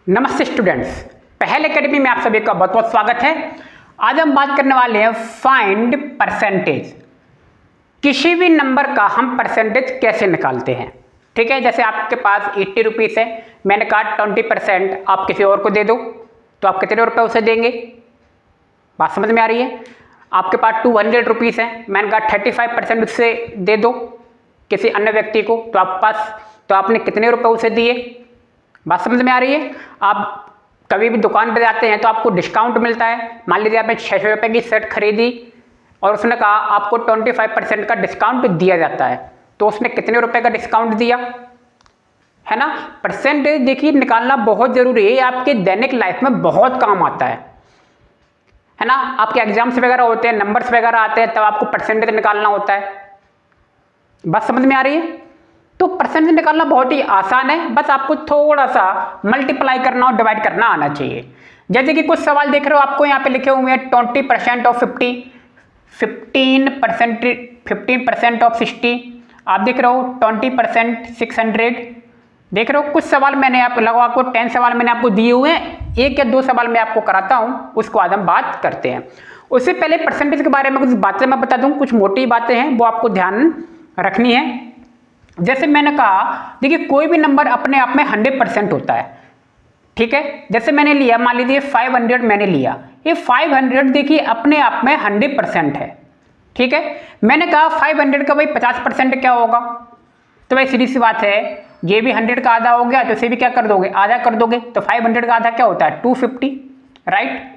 नमस्ते स्टूडेंट्स, पहल एकेडमी में आप सभी का बहुत बहुत स्वागत है। आज हम बात करने वाले हैं फाइंड परसेंटेज। किसी भी नंबर का हम परसेंटेज कैसे निकालते हैं। ठीक है, जैसे आपके पास 80 रुपीज़ है, मैंने कहा 20% आप किसी और को दे दो, तो आप कितने रुपए उसे देंगे? बात समझ में आ रही है? आपके पास 200 रुपीज़ है, मैंने कहा 35% उससे दे दो किसी अन्य व्यक्ति को, तो आपके पास तो आपने कितने रुपए उसे दिए? बात समझ में आ रही है? आप कभी भी दुकान पर जाते हैं तो आपको डिस्काउंट मिलता है। मान लीजिए आपने 600 रुपये की शर्ट खरीदी और उसने कहा आपको 25% का डिस्काउंट दिया जाता है, तो उसने कितने रुपए का डिस्काउंट दिया? है ना। परसेंटेज देखिए निकालना बहुत जरूरी है, आपके दैनिक लाइफ में बहुत काम आता है ना। आपके एग्जाम्स वगैरह होते हैं, नंबर्स वगैरह आते हैं, तब आपको परसेंटेज निकालना होता है। बात समझ में आ रही है? तो परसेंटेज निकालना बहुत ही आसान है, बस आपको थोड़ा सा मल्टीप्लाई करना और डिवाइड करना आना चाहिए। जैसे कि कुछ सवाल देख रहे हो, आपको यहाँ पे लिखे हुए हैं 20% ऑफ 50, 15% ऑफ 60, आप देख रहे हो 20% 600। देख रहे हो कुछ सवाल मैंने आप लगभग आपको 10 सवाल मैंने आपको दिए हुए हैं, 1 या 2 सवाल मैं आपको कराता हूँ, उसको आज हम बात करते हैं। उससे पहले परसेंटेज के बारे में कुछ बातें मैं बता दूँ, कुछ मोटी बातें हैं वो आपको ध्यान रखनी है। जैसे मैंने कहा, देखिए कोई भी नंबर अपने आप में 100% होता है। ठीक है, जैसे मैंने लिया, मान लीजिए 500 मैंने लिया, ये 500 देखिए अपने आप में 100% है। ठीक है, मैंने कहा 500 का भाई 50% क्या होगा, तो भाई सीधी सी बात है, ये भी 100 का आधा हो गया, तो इसे भी क्या कर दोगे, आधा कर दोगे, तो 500 का आधा क्या होता है 250, राइट।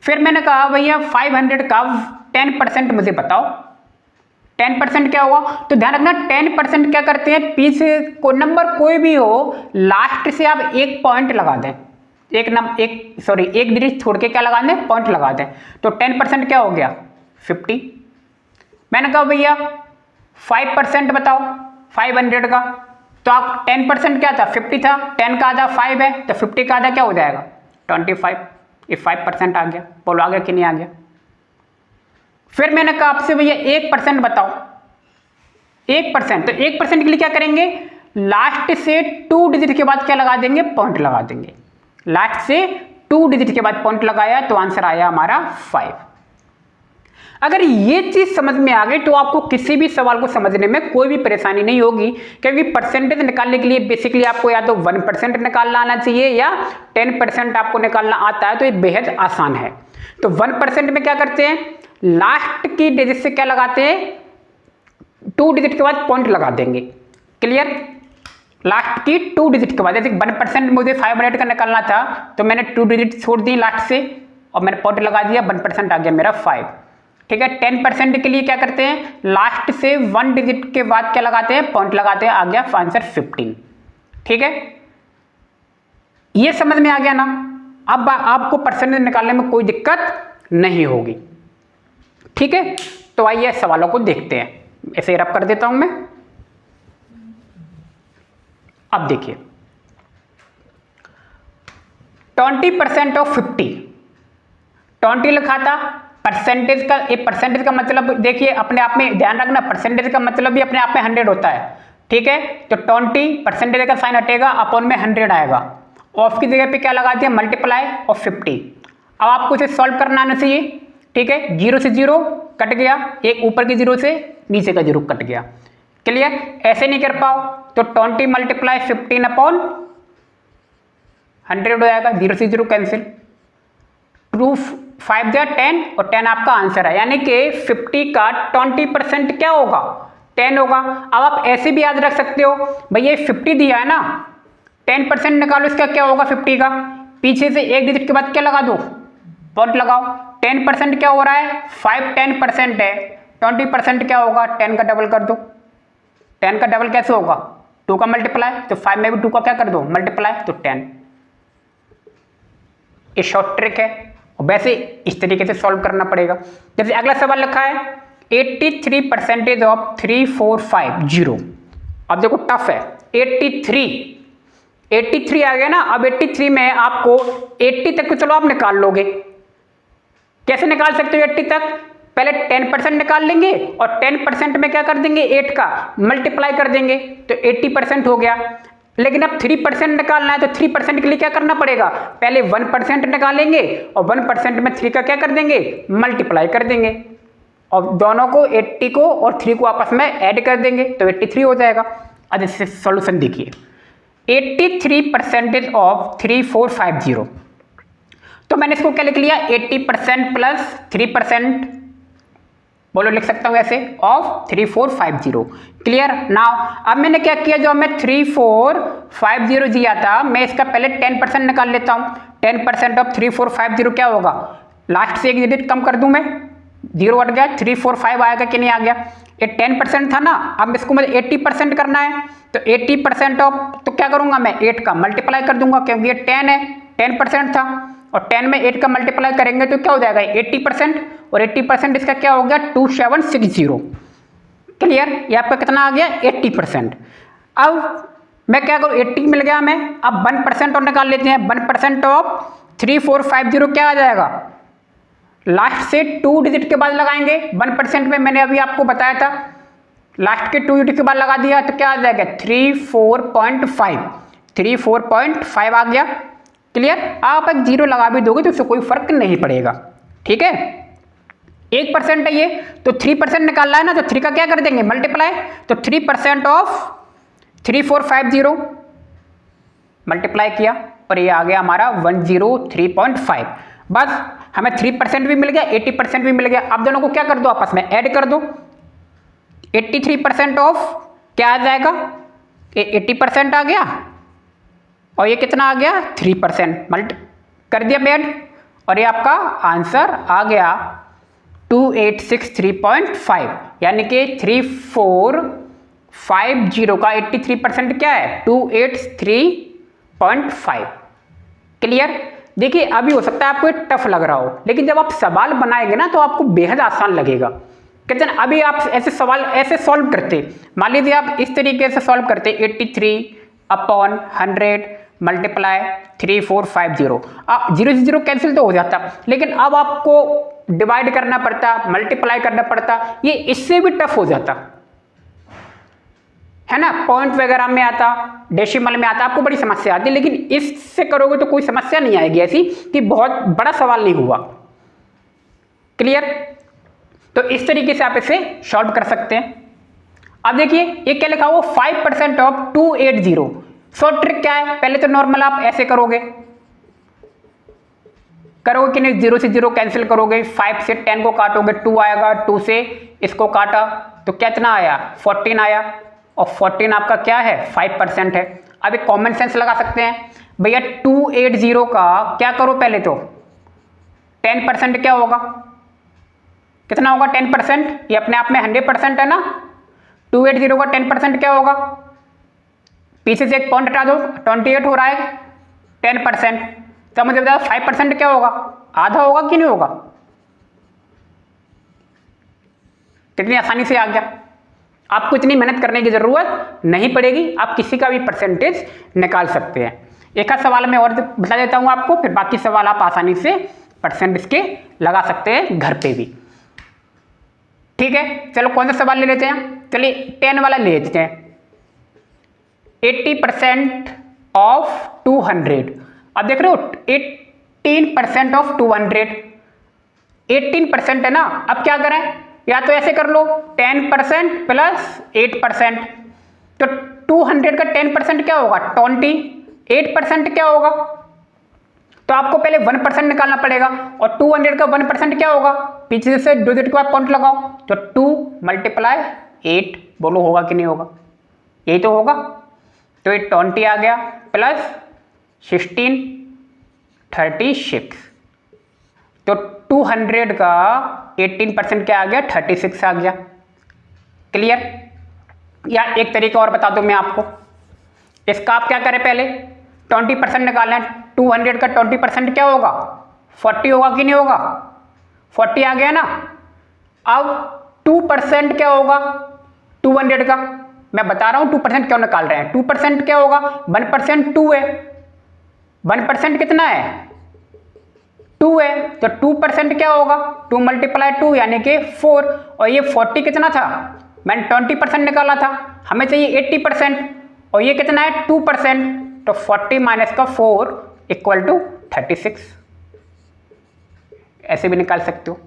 फिर मैंने कहा भैया 500 का 10% मुझे बताओ, 10% क्या होगा, तो ध्यान रखना 10% क्या करते हैं, पीछे को नंबर कोई भी हो लास्ट से आप एक पॉइंट लगा दें, एक डिजिट छोड़ के क्या लगा दें, पॉइंट लगा दें, तो 10% क्या हो गया 50। मैंने कहा भैया 5% बताओ 500 का, तो आप 10% क्या था 50 था, 10 का आधा 5 है, तो 50 का आधा क्या हो जाएगा 25, ये 5% आ गया। बोलो आ गया कि नहीं आ गया? फिर मैंने कहा आपसे भैया 1% बताओ, 1%, तो 1% के लिए क्या करेंगे, लास्ट से 2 डिजिट के बाद क्या लगा देंगे, पॉइंट लगा देंगे। लास्ट से 2 डिजिट के बाद पॉइंट लगाया तो आंसर आया हमारा 5। अगर ये चीज समझ में आ गई तो आपको किसी भी सवाल को समझने में कोई भी परेशानी नहीं होगी, क्योंकि परसेंटेज निकालने के लिए बेसिकली आपको या तो 1% निकालना आना चाहिए या 10% आपको निकालना आता है, तो ये बेहद आसान है। तो 1% में क्या करते हैं, लास्ट की डिजिट से क्या लगाते हैं, 2 डिजिट के बाद पॉइंट लगा देंगे। क्लियर? लास्ट की 2 डिजिट के बाद, जैसे 1% मुझे 500 का निकालना था, तो मैंने 2 डिजिट छोड़ दी लास्ट से और मैंने पॉइंट लगा दिया, 1% आ गया मेरा 5। ठीक है, 10% के लिए क्या करते हैं, लास्ट से 1 डिजिट के बाद क्या लगाते हैं, पॉइंट लगाते हैं, आ गया आंसर 15। ठीक है, ये समझ में आ गया ना। अब आपको परसेंटेज निकालने में कोई दिक्कत नहीं होगी। ठीक है, तो आइए सवालों को देखते हैं। ऐसे रब कर देता हूं मैं। अब देखिए 20% ऑफ 50, 20 लिखा था। परसेंटेज का, ये परसेंटेज का मतलब देखिए अपने आप में ध्यान रखना, परसेंटेज का मतलब भी अपने आप में 100 होता है। ठीक है, तो 20% का साइन हटेगा, अपॉन में 100 आएगा, ऑफ की जगह पे क्या लगा दिया, मल्टीप्लाई ऑफ 50। अब आपको इसे सॉल्व करना आना चाहिए। ठीक है, 0 से 0 कट गया, एक ऊपर की 0 से नीचे का 0 कट गया। क्लियर? ऐसे नहीं कर पाओ तो 20 मल्टीप्लाई 15 अपॉन 100 हो जाएगा, 0 से 0 कैंसिल, 2 5 दिया 10 और 10 आपका आंसर है, यानी कि 50 का 20% क्या होगा, 10 होगा। अब आप ऐसे भी याद रख सकते हो, भैया 50 दिया है ना, 10% निकालो, इसका क्या होगा 50 का, पीछे से एक डिजिट के बाद क्या लगा दो, पॉइंट लगाओ। 10% क्या हो रहा है, 5 10% है, 20% क्या होगा, 10 का डबल कर दो। 10 का डबल कैसे होगा, 2 का मल्टीप्लाई, तो 5 में भी 2 का क्या कर दो, मल्टीप्लाई, तो 10। ये शॉर्ट ट्रिक है, और वैसे इस तरीके से सॉल्व करना पड़ेगा। जैसे अगला सवाल लिखा है 83% ऑफ 3450। अब देखो टफ है, 83 आ गया ना। अब 83 में आपको 80 तक तो चलो आप निकाल लोगे। कैसे निकाल सकते हो 80 तक, पहले 10% निकाल लेंगे और 10% में क्या कर देंगे, 8 का मल्टीप्लाई कर देंगे, तो 80% हो गया। लेकिन अब 3% निकालना है तो 3% के लिए क्या करना पड़ेगा, पहले 1% निकालेंगे और 1% में 3 का क्या कर देंगे, मल्टीप्लाई कर देंगे और दोनों को 80 को और 3 को आपस में ऐड कर देंगे तो 83 हो जाएगा। अब इससे सॉल्यूशन देखिए, 83% ऑफ 3450, तो मैंने इसको क्या लिख लिया, 80% प्लस 3%, बोलो लिख सकता हूं ऐसे, ऑफ 3450। क्लियर। नाउ अब मैंने क्या किया, जो मैं 3450 दिया था मैं इसका पहले 10% निकाल लेता हूं। 10% ऑफ 3450 क्या होगा, लास्ट से एक डिजिट कम कर दूं मैं, 0 हट गया, 345 आएगा कि नहीं आ गया, ये 10% था ना। अब इसको मुझे 80% करना है तो 80% ऑफ, तो क्या करूंगा मैं, 8 का मल्टीप्लाई कर दूंगा क्योंकि ये 10 है, 10% था और 10 में 8 का मल्टीप्लाई करेंगे तो क्या हो जाएगा 80%, और 80% इसका क्या हो गया 2760। क्लियर। ये आपका कितना आ गया 80%। अब मैं क्या करूँ, 80 मिल गया मैं, अब 1% और निकाल लेते हैं। 1% ऑफ 3450 क्या आ जाएगा, लास्ट से 2 डिजिट के बाद लगाएंगे। 1% में मैंने अभी आपको बताया था लास्ट के 2 डिजिट के बाद लगा दिया तो क्या आ जाएगा 34.5, 34.5 आ गया। क्लियर। आप एक 0 लगा भी दोगे तो उससे कोई फर्क नहीं पड़ेगा। ठीक है, 1% है ये तो 3% निकालना है ना, तो 3 का क्या कर देंगे मल्टीप्लाई, तो 3% ऑफ 3450 मल्टीप्लाई किया और ये आ गया हमारा 103.5। बस हमें 3% भी मिल गया, 80% भी मिल गया। अब दोनों को क्या कर दो, आपस में ऐड कर दो। 83% ऑफ क्या आ जाएगा, ये 80% आ गया और ये कितना आ गया 3%, मल्ट कर दिया ऐड और ये आपका आंसर आ गया 2863.5, यानी कि 3450 का 83% क्या है 283.5। क्लियर। देखिए अभी हो सकता है आपको ये टफ लग रहा हो, लेकिन जब आप सवाल बनाएंगे ना तो आपको बेहद आसान लगेगा। कहते हैं अभी आप ऐसे सवाल ऐसे सॉल्व करते, मान लीजिए आप इस तरीके से सॉल्व करते 83/100 मल्टीप्लाई 3450, 0 से 0 कैंसिल तो हो जाता, लेकिन अब आपको डिवाइड करना पड़ता, मल्टीप्लाई करना पड़ता, ये इससे भी टफ हो जाता है ना। पॉइंट वगैरह में आता, डेसिमल में आता, आपको बड़ी समस्या आती, लेकिन इससे करोगे तो कोई समस्या नहीं आएगी ऐसी कि बहुत बड़ा सवाल नहीं हुआ। क्लियर। तो इस तरीके से आप इसे सॉल्व कर सकते हैं। अब देखिए ये क्या लिखा हुआ 5% ऑफ 280। शॉर्ट ट्रिक क्या है, पहले तो नॉर्मल आप ऐसे करोगे कि नहीं, 0 से 0 कैंसिल करोगे, 5 से 10 को काटोगे 2 आएगा, 2 से इसको काटा तो कितना आया 14 आया, और 14 आपका क्या है 5% है। अब एक कॉमन सेंस लगा सकते हैं भैया, 280 का क्या करो पहले तो 10% क्या होगा, कितना होगा 10%, ये अपने आप में 100% है ना। 280 का 10% क्या होगा, पीछे से एक पॉइंट हटा दो, 28 हो रहा है 10%, तो मुझे बताओ 5% क्या होगा, आधा होगा कि नहीं होगा। कितनी आसानी से आ गया। आपको इतनी मेहनत करने की जरूरत नहीं पड़ेगी, आप किसी का भी परसेंटेज निकाल सकते हैं। एक आध सवाल में और बता देता हूं आपको, फिर बाकी सवाल आप आसानी से परसेंट इसके लगा सकते हैं घर पे भी। ठीक है, चलो कौन सा सवाल ले लेते हैं, चलिए 10 वाला ले लेते हैं। 80% ऑफ 200, अब देख रहे हो 18% ऑफ 200, 18% है ना। अब क्या करें, या तो ऐसे कर लो 10% प्लस 8%, तो 200 का 10% क्या होगा 20, 8% क्या होगा, तो आपको पहले 1% निकालना पड़ेगा, और 200 का 1% क्या होगा, पीछे से 2 डिजिट के बाद पॉइंट लगाओ, तो 2 मल्टीप्लाई 8, बोलो होगा कि नहीं होगा, यही तो होगा। तो ये 20 आ गया प्लस 16 36, तो 200 का 18% क्या आ गया 36 आ गया। क्लियर। या एक तरीका और बता दो मैं आपको, इसका आप क्या करें, पहले 20% निकालें, 200 का 20% क्या होगा 40 होगा कि नहीं होगा, 40 आ गया ना। अब 2% क्या होगा 200 का, मैं बता रहा हूं 2% क्यों निकाल रहे हैं। 2% क्या होगा 1% 2 है, 1% कितना है 2 है, तो 2% क्या होगा 2 मल्टीप्लाई 2 यानी कि 4, और ये 40 कितना था, मैंने 20% निकाला था, हमें चाहिए 80%, और ये कितना है 2%, तो 40 माइनस का 4 इक्वल टू 36, ऐसे भी निकाल सकते हो।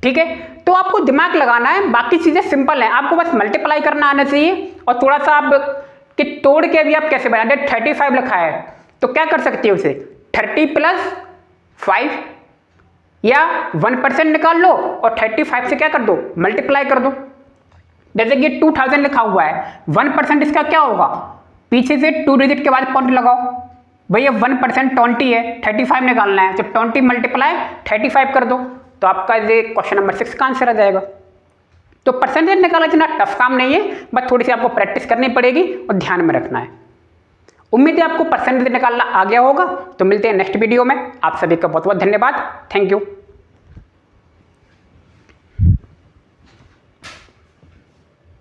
ठीक है, तो आपको दिमाग लगाना है, बाकी चीजें सिंपल है, आपको बस मल्टीप्लाई करना आना चाहिए और थोड़ा सा आप कि तोड़ के भी आप कैसे बना दे। 35 लिखा है तो क्या कर सकते हो उसे 30 प्लस 5 या 1% निकाल लो और 35 से क्या कर दो मल्टीप्लाई कर दो। जैसे कि 2000 लिखा हुआ है, 1% इसका क्या होगा, पीछे से 2 डिजिट के बाद पॉइंट लगाओ, भैया 1% 20 है, 35 निकालना है तो 20 मल्टीप्लाई 35 कर दो, तो आपका ये क्वेश्चन नंबर 6 का आंसर आ जाएगा। तो परसेंटेज निकालना इतना टफ काम नहीं है, बस थोड़ी सी आपको प्रैक्टिस करनी पड़ेगी और ध्यान में रखना है। उम्मीद है आपको परसेंटेज निकालना आ गया होगा। तो मिलते हैं नेक्स्ट वीडियो में, आप सभी का बहुत बहुत धन्यवाद, थैंक यू।